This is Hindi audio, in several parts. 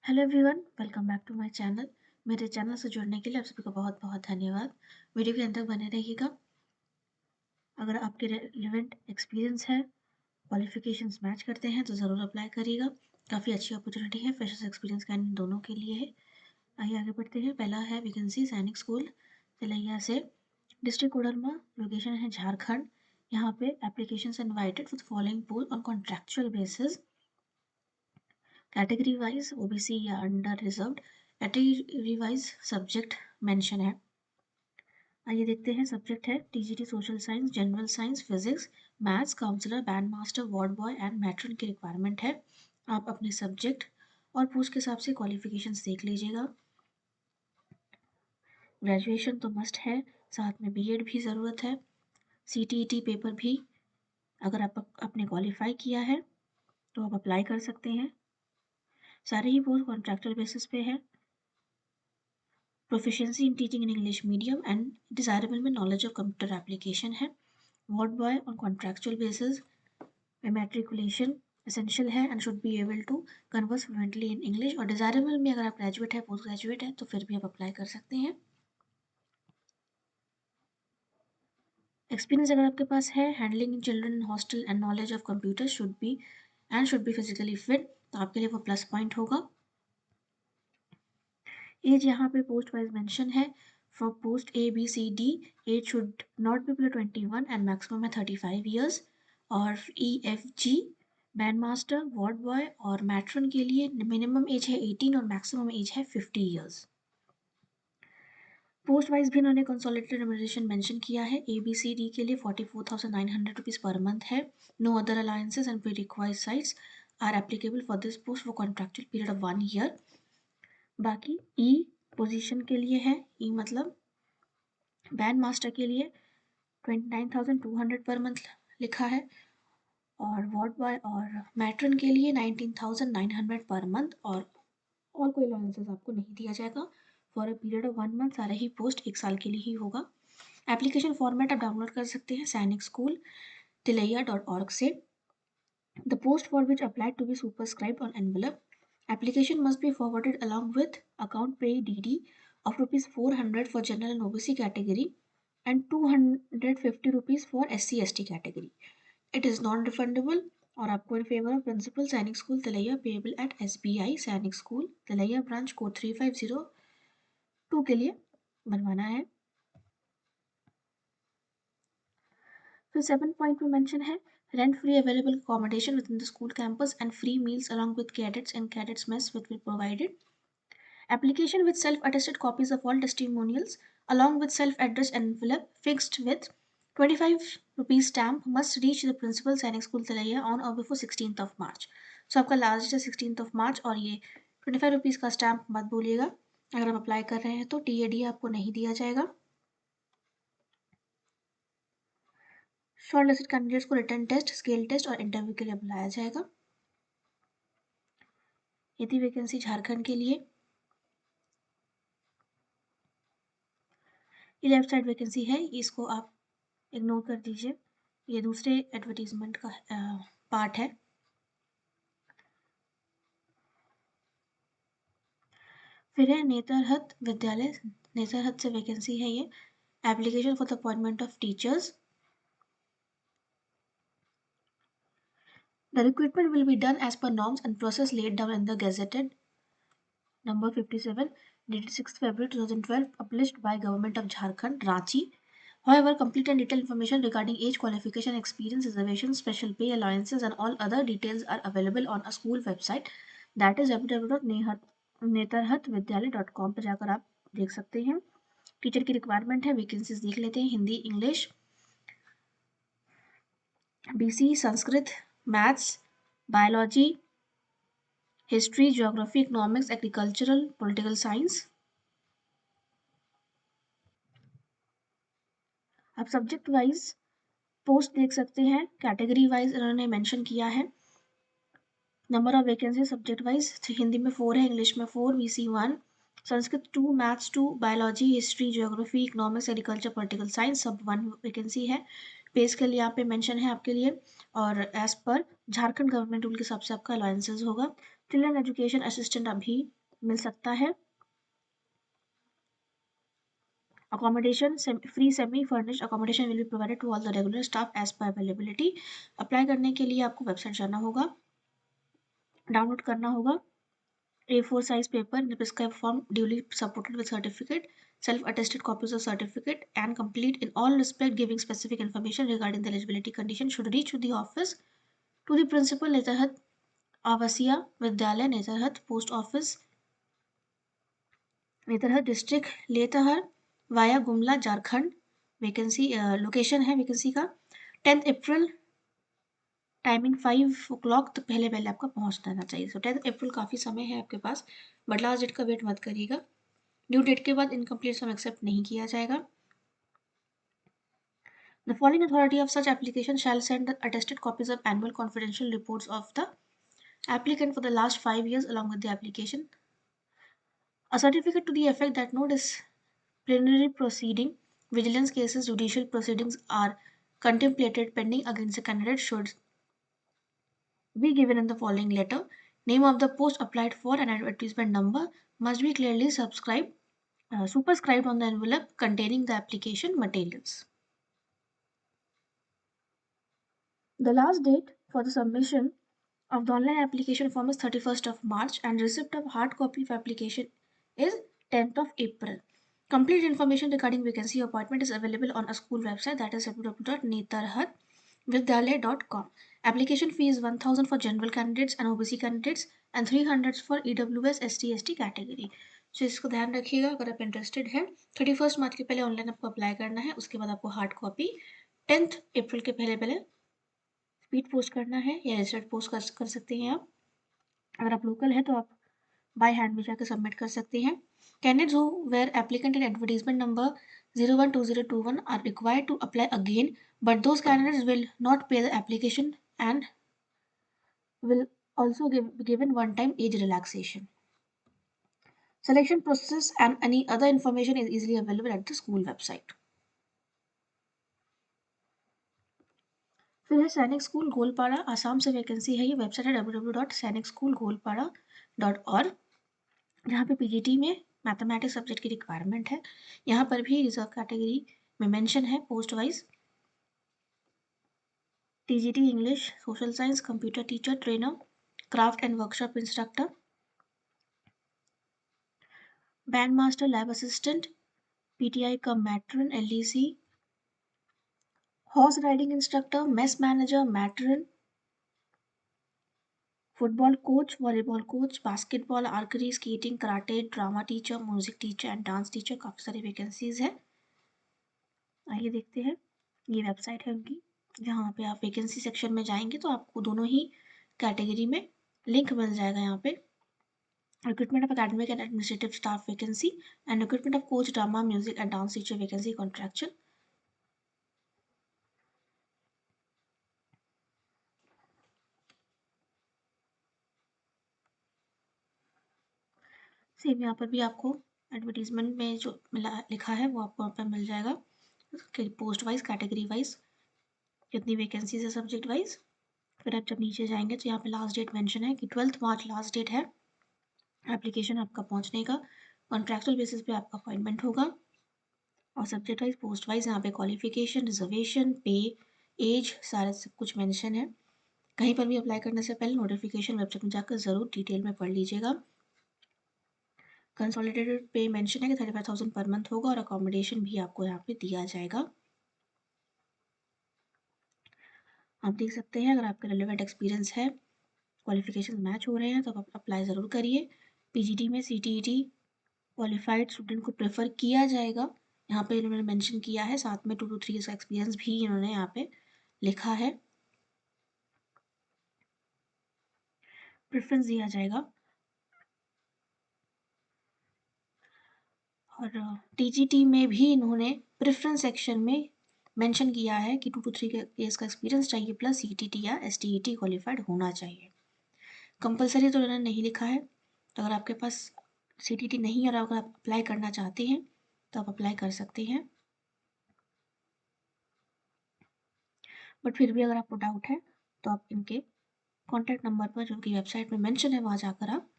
Hello everyone, welcome back to my channel. मेरे चैनल से जुड़ने के लिए आप सभी का बहुत बहुत धन्यवाद। वीडियो के अंत तक बने रहिएगा। अगर आपके रिलेवेंट एक्सपीरियंस है, क्वालिफिकेशंस मैच करते हैं तो ज़रूर अप्लाई करिएगा। काफ़ी अच्छी अपॉर्चुनिटी है, फ्रेशर्स एक्सपीरियंस कैंडिडेट दोनों के लिए है। आइए आगे बढ़ते हैं। पहला है वैकेंसी सैनिक स्कूल तिलैया से, डिस्ट्रिक्ट कोडरमा, लोकेशन है झारखंड। यहाँ पे application invited for following post on contractual basis. Category wise OBC या under reserved, category wise subject mention है। आइए देखते हैं। सब्जेक्ट है TGT social science, general science, physics, maths, counsellor, band master, ward boy and matron की रिक्वायरमेंट है। आप अपने सब्जेक्ट और पोस्ट के हिसाब से क्वालिफिकेशंस देख लीजिएगा। ग्रेजुएशन तो मस्ट है, साथ में बीएड भी ज़रूरत है। सीटीईटी पेपर भी अगर आपने क्वालिफाई किया है तो आप अप्लाई कर सकते हैं। सारे ही पोस्ट कॉन्ट्रैक्चुअल बेसिस पे है। Proficiency in teaching in English medium and desirable में नॉलेज ऑफ कंप्यूटर एप्लीकेशन है। Ward boy on contractual basis में मैट्रिकुलेशन एसेंशियल है and should be able to converse fluently in English. और डिजायरेबल में अगर आप ग्रेजुएट है, पोस्ट ग्रेजुएट है तो फिर भी आप अप्लाई कर सकते हैं। एक्सपीरियंस अगर आपके पास है handling in children in hostel and knowledge of computer should be physically fit, तो आपके लिए वो प्लस पॉइंट होगा। एज यहाँ पे पोस्ट वाइज मेंशन है। For post A B C D age should not be below 21 and maximum है 35 ईयर्स। और E F G band master, ward boy और मैट्रन के लिए मिनिमम एज है 18 और मैक्सिमम एज है 50 ईयर्स। पोस्ट वाइज भी उन्होंने कंसोलिडेटेड रेम्युनरेशन मेंशन किया है। ए बी सी डी के लिए 44,900 रुपीज़ पर मंथ है। No other allowances and pre required sites are applicable for this post for contractual period of 1 year. बाकी ई पोजीशन के लिए है, ई मतलब बैंड मास्टर के लिए 29,200 पर मंथ लिखा है। और वार्ड बॉय और मैट्रन के लिए 19,900 पर मंथ। और कोई अलाउंसेस आपको नहीं दिया जाएगा। For a period of 1 month सारा ही पोस्ट 1 साल के लिए ही होगा। एप्लीकेशन फॉर्मेट आप डाउनलोड कर सकते हैं सैनिक स्कूल tilaiya.org से। The post for which applied to be superscribed on envelope. Application must be forwarded along with account pay DD of rupees 400 for general and OBC category and 250 rupees for SC ST category. It is non-refundable। और आपको in favour of principal Sainik school Tilaiya payable at SBI Sainik school Tilaiya branch code 3502 के लिए बनवाना है। फिर 7 पॉइंट में मेंशन है rent free available accommodation within the school campus and free meals along with cadets and cadets mess which will provided. Application with self-attested copies of all testimonials along with self-addressed envelope fixed with 25 rupees stamp must reach the principal Sainik school Tilaiya on or before 16th of March। So आपका लास्ट है 16th of March और ये 25 रुपीज़ का स्टैम्प मत भूलिएगा। अगर आप अप्लाई कर रहे हैं तो TAD आपको नहीं दिया जाएगा। शॉर्टलिस्टेड कैंडिडेट्स को रिटन टेस्ट, स्केल टेस्ट और इंटरव्यू के लिए बुलाया जाएगा। ये थी वैकेंसी झारखंड के लिए। ये लेफ्ट साइड वैकेंसी है, इसको आप इग्नोर कर दीजिए, ये दूसरे एडवर्टीजमेंट का पार्ट है। फिर है नेतरहत विद्यालय, नेतरहत से वैकेंसी है ये। Application for the appointment of teachers. The recruitment will be done as per norms and process laid down in the Gazetted number 57 dated 6th February 2012 published by Government of Jharkhand, Ranchi. However, complete and detailed information regarding age, qualification, experience, reservations, special pay, allowances and all other details are available on a school website, that is www.netarhatvidyalay.com पर जाकर आप देख सकते हैं। टीचर की रिक्वायरमेंट है, वैकेंसीज देख लेते हैं। Hindi, English, BC, Sanskrit, maths, biology, history, geography, economics, agricultural, political science. आप सब्जेक्ट वाइज पोस्ट देख सकते हैं। कैटेगरी वाइज इन्होंने मेंशन किया है। Number of vacancy subject wise Hindi में 4 है, इंग्लिश में 4, BC 1, Sanskrit 2, maths 2, biology, history, geography, economics, agriculture, political science सब 1 वैकेंसी है। पे स्केल यहाँ पे मेंशन है आपके लिए और as per Jharkhand government rule के हिसाब से आपका अलाउंसेस होगा। चिल्ड्रन एजुकेशन असिस्टेंट अभी मिल सकता है। Accommodation, free semi-furnished accommodation will be provided to all the regular staff as per availability. Apply करने के लिए आपको वेबसाइट जाना होगा, डाउनलोड करना होगा A4 size paper in the prescribed form duly supported with certificate, self-attested copies of certificate and complete in all respect giving specific information regarding the eligibility condition should reach to the office to the principal Netarhat Awasiya Vidyalaya Netarhat post office Netarhat district Latehar via Gumla Jharkhand. Vacancy location है वैकेंसी का 10 अप्रैल टाइमिंग 5 o'clock तक पहले पहले आपका पहुंच जाना चाहिए। सो 10 अप्रैल काफ़ी समय है आपके पास, बट लास्ट डेट का वेट मत करिएगा। ड्यू डेट के बाद इनकम्प्लीट सम एक्सेप्ट नहीं किया जाएगा। The following authority of such application shall send the attested copies of annual confidential reports of the applicant for the last 5 years along with the application. A certificate to the effect that no disciplinary proceeding, vigilance cases, judicial proceedings are contemplated pending against the candidate should be given in the following letter. Name of the post applied for and advertisement number must be clearly superscribed on the envelope containing the application materials. The last date for the submission of the online application form is 31st of March and receipt of hard copy of application is 10th of April. Complete information regarding vacancy appointment is available on a school website, that is www.netarhatvidyalaya.com. Application fee is 1000 for general candidates and OBC candidates and 300 for EWS ST category. So इसको ध्यान रखिएगा, अगर आप इंटरेस्टेड हैं 31 मार्च के पहले ऑनलाइन आपको अप्लाई करना है, उसके बाद आपको हार्ड कॉपी 10th अप्रैल के पहले पहले स्पीड पोस्ट करना है या रजिस्टर्ड पोस्ट कर सकते हैं आप। अगर आप लोकल है तो आप बाय हैंड भी जाकर सबमिट कर सकते हैं। Candidates who were applicant in advertisement number 012021 are required to apply again, but those candidates will not pay the application and will also given one-time age relaxation. Selection process and any other information is easily available at the school website. फिर है सैनिक स्कूल गोलपाड़ा, आसाम से वैकेंसी है। ये वेबसाइट है www.sainikschoolgolpada.org, जहाँ पे पीजीटी में मैथमेटिक्स सब्जेक्ट की रिक्वायरमेंट है। यहाँ पर भी रिजर्व कैटेगरी में मेंशन है post wise. TGT English, social science, computer teacher, trainer, craft and workshop instructor, band master, lab assistant, PTI का matron, LDC, horse riding instructor, mess manager, matron, football coach, volleyball coach, basketball, archery, skating, karate, drama teacher, music teacher and dance teacher. काफ़ी सारी वैकेंसीज है। आइए देखते हैं, ये वेबसाइट है उनकी, जहाँ पे आप वैकेंसी सेक्शन में जाएंगे तो आपको दोनों ही कैटेगरी में लिंक मिल जाएगा। यहाँ पे recruitment of academic and administrative staff vacancy and recruitment of coach, drama, music and dance teacher vacancy contractual. Same यहाँ पर भी आपको एडवर्टीजमेंट में जो लिखा है वो आपको यहाँ पर मिल जाएगा, पोस्ट वाइज, कैटेगरी वाइज, कितनी वैकेंसीज है सब्जेक्ट वाइज। फिर आप जब नीचे जाएंगे तो यहाँ पे लास्ट डेट मेंशन है कि 12 मार्च लास्ट डेट है एप्लीकेशन आपका पहुँचने का। कॉन्ट्रैक्चुअल बेसिस पे आपका अपॉइंटमेंट होगा और सब्जेक्ट वाइज, पोस्ट वाइज यहाँ पे क्वालिफिकेशन, रिजर्वेशन, पे, एज, सारा सब कुछ मेंशन है। कहीं पर भी अप्लाई करने से पहले नोटिफिकेशन वेबसाइट में जाकर ज़रूर डिटेल में पढ़ लीजिएगा। कंसोलिडेटेड पे मेंशन है कि 35,000 पर मंथ होगा और अकोमोडेशन भी आपको यहाँ पे दिया जाएगा। आप देख सकते हैं, अगर आपका रिलेवेंट एक्सपीरियंस है, क्वालिफिकेशन मैच हो रहे हैं तो आप अप्लाई ज़रूर करिए। पीजीटी में सीटीईटी क्वालिफाइड स्टूडेंट को प्रेफर किया जाएगा, यहाँ पे इन्होंने मेंशन किया है। साथ में 2 to 3 ईयर्स का एक्सपीरियंस भी इन्होंने यहाँ पे लिखा है, प्रेफरेंस दिया जाएगा। और टीजीटी में भी इन्होंने प्रेफरेंस सेक्शन में मेंशन किया है कि 2 to 3 ईयर्स का एक्सपीरियंस चाहिए प्लस सीटीटी या एसटीईटी क्वालिफाइड होना चाहिए। कंपलसरी तो इन्होंने नहीं लिखा है, तो अगर आपके पास सीटीटी नहीं है और अगर आप अप्लाई करना चाहते हैं तो आप अप्लाई कर सकते हैं। बट फिर भी अगर आपको डाउट है तो आप इनके कॉन्टैक्ट नंबर पर जो कि वेबसाइट में मेंशन है वहाँ जाकर आप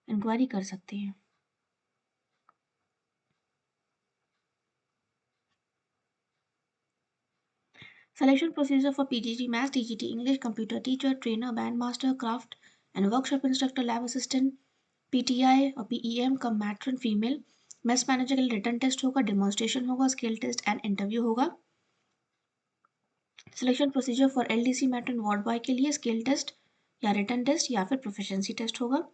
इंक्वायरी कर सकते हैं। Selection procedure for PGT Maths, TGT English, Computer Teacher, Trainer, Bandmaster, Craft and Workshop Instructor, Lab Assistant, PTI और PEM कम मैट्रन फीमेल। मेस मैनेजर के लिए रिटन टेस्ट होगा, डेमोन्स्ट्रेशन होगा, स्किल टेस्ट एंड इंटरव्यू होगा। Selection procedure for LDC matron ward boy के लिए स्किल टेस्ट या रिटन टेस्ट या फिर प्रोफिशिएंसी टेस्ट होगा।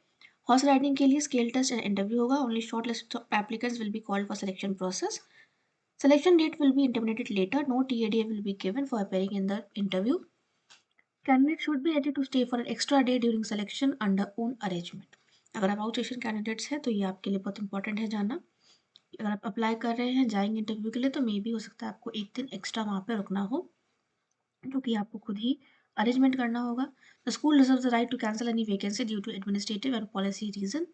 हॉर्स राइडिंग के लिए स्किल टेस्ट एंड इंटरव्यू होगा। Only short list of applicants will be called for selection process. Selection date will be intimated later. No TADA will be given for appearing in the interview. Candidates should be ready to stay for an extra day during selection under own arrangement. अगर आप आउट स्टेशन कैंडिडेट्स हैं तो ये आपके लिए बहुत इंपॉर्टेंट है जानना। अगर आप अप्लाई कर रहे हैं जाएंगे इंटरव्यू के लिए तो मे भी हो सकता है आपको एक दिन एक्स्ट्रा वहाँ पे रुकना हो, क्योंकि आपको खुद ही अरेंजमेंट करना होगा। The school reserves the right to cancel any vacancy due to administrative and policy reason.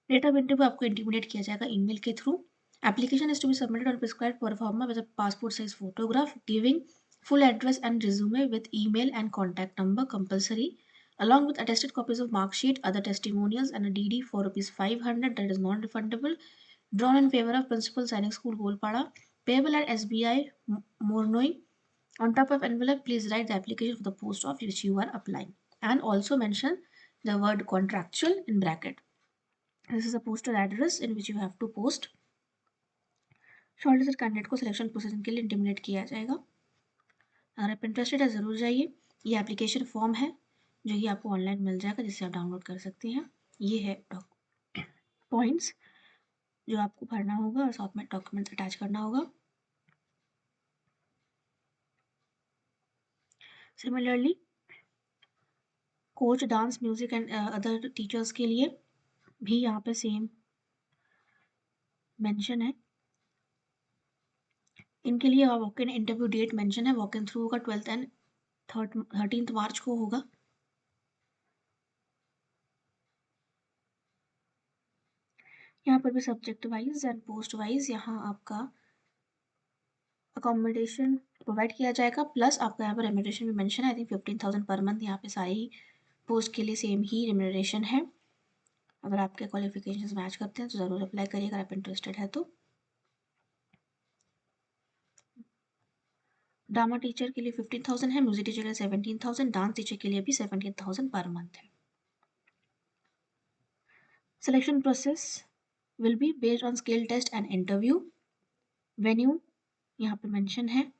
Date of interview आपको इंटीमेट किया जाएगा ईमेल के through. Application is to be submitted on prescribed format with a passport size photograph giving full address and resume with email and contact number compulsory, along with attested copies of mark sheet, other testimonials, and a DD for rupees 500 that is non-refundable, drawn in favor of Principal Sainik School, Golpada, payable at SBI, Mornoi. On top of envelope, please write the application for the post of which you are applying, and also mention the word contractual in bracket. This is a postal address in which you have to post. Shortlisted candidate को सिलेक्शन प्रोसेसिंग के लिए इंटिमिनेट किया जाएगा। अगर आप इंटरेस्टेड है ज़रूर जाइए। ये एप्लीकेशन फॉर्म है जो कि आपको ऑनलाइन मिल जाएगा, जिससे आप डाउनलोड कर सकते हैं। ये है पॉइंट्स जो आपको भरना होगा और साथ में डॉक्यूमेंट्स अटैच करना होगा। Similarly coach dance music and other teachers के लिए भी यहाँ पे सेम मेंशन है। इनके लिए walk in interview date mention है। वॉक इन थ्रू होगा 12 एंड 13 मार्च को होगा। यहाँ पर भी subject wise and post wise यहाँ आपका अकोमोडेशन प्रोवाइड किया जाएगा, प्लस आपका यहाँ पर रेम्यूनरेशन भी मेंशन है। आई थिंक 15,000 पर मंथ यहाँ पे सारी ही पोस्ट के लिए सेम ही रेम्यूनरेशन है। अगर आपके क्वालिफिकेशंस मैच करते हैं तो ज़रूर अप्लाई करिए अगर आप इंटरेस्टेड है तो। ड्रामा टीचर के लिए 15,000 है, म्यूजिक टीचर के लिए 17,000, डांस टीचर के लिए भी 17,000 पर मंथ है। Selection process will be based on skill test and interview. Venue यहाँ पे मेंशन है।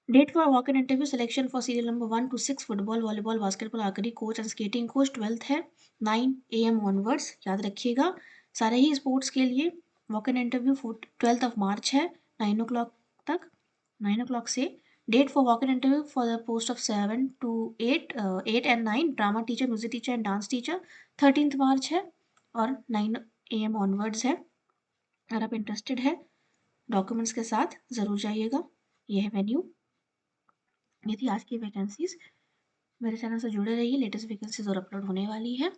Date for walk-in interview selection for serial number 1 to 6 football, volleyball, basketball, archery coach and skating coach 12th है 9 AM ऑनवर्ड्स। याद रखिएगा सारे ही स्पोर्ट्स के लिए वॉक-इन इंटरव्यू 12 मार्च है 9 o'clock तक। 9 o'clock से date for walk in interview for the post of 7 to 8 and 9 drama teacher, music teacher and dance teacher 13th March है और 9 AM ऑनवर्ड्स है। अगर आप इंटरेस्टेड है डॉक्यूमेंट्स के साथ ज़रूर जाइएगा। यह है वेन्यू। ये थी आज की वैकेंसीज। मेरे चैनल से जुड़े रहिए, लेटेस्ट वैकेंसीज और अपलोड होने वाली है।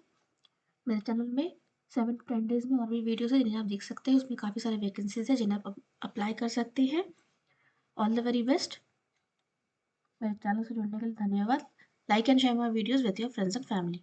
मेरे चैनल में 7 to 10 डेज में और भी वीडियोस है जिन्हें आप देख सकते हैं। उसमें काफ़ी सारे वैकेंसीज है जिन्हें आप अप्लाई कर सकते हैं। All the very best. मेरे चैनल से जुड़ने के लिए धन्यवाद। Like and share my videos with your friends and family.